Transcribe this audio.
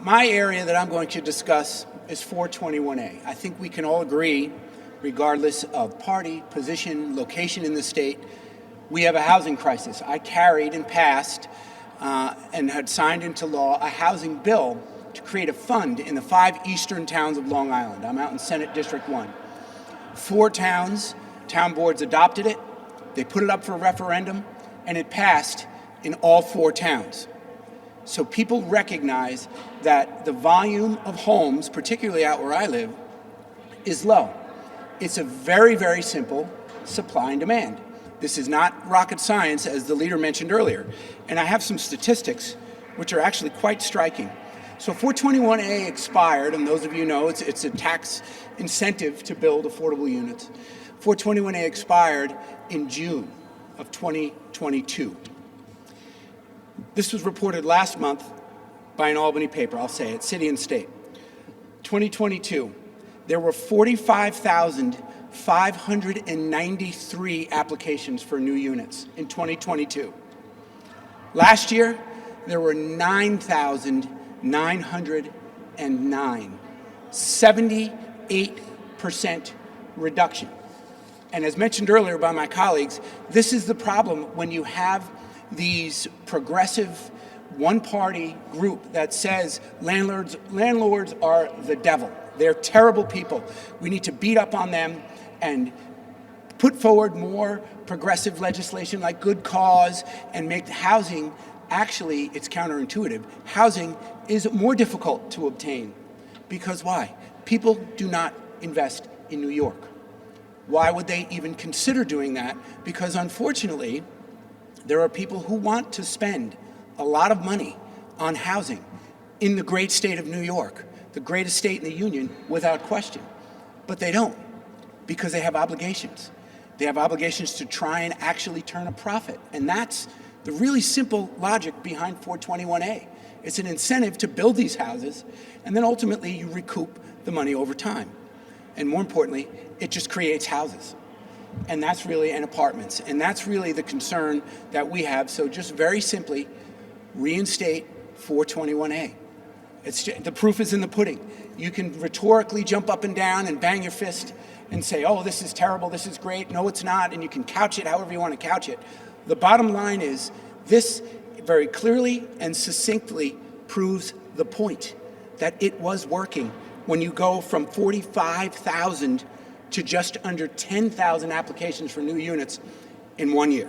My area that I'm going to discuss is 421A. I think we can all agree, regardless of party, position, location in the state, we have a housing crisis. I carried and passed and had signed into law a housing bill to create a fund in the 5 eastern towns of Long Island. I'm out in Senate District 1. 4 towns, town boards adopted it, they put it up for a referendum, and it passed in all 4 towns. So people recognize that the volume of homes, particularly out where I live, is low. It's a very, very simple supply and demand. This is not rocket science, as the leader mentioned earlier. And I have some statistics which are actually quite striking. So 421A expired, and those of you know it's a tax incentive to build affordable units. 421A expired in June of 2022. This was reported last month by an Albany paper, I'll say it, City and State. 2022, there were 45,593 applications for new units in 2022. Last year, there were 9,909, 78% reduction. And as mentioned earlier by my colleagues, this is the problem when you have these progressive one-party group that says landlords are the devil. They're terrible people. We need to beat up on them and put forward more progressive legislation like good cause and make housing, actually, it's counterintuitive. Housing is more difficult to obtain. Because why? People do not invest in New York. Why would they even consider doing that? Because unfortunately, there are people who want to spend a lot of money on housing in the great state of New York, the greatest state in the union, without question. But they don't, because they have obligations. They have obligations to try and actually turn a profit. And that's the really simple logic behind 421A. It's an incentive to build these houses, and then ultimately you recoup the money over time. And more importantly, it just creates houses. And that's really, and apartments. And that's really the concern that we have. So just very simply, reinstate 421A. The proof is in the pudding. You can rhetorically jump up and down and bang your fist and say, oh, this is terrible, this is great. No, it's not. And you can couch it however you want to couch it. The bottom line is this very clearly and succinctly proves the point that it was working when you go from 45,000 to just under 10,000 applications for new units in 1 year.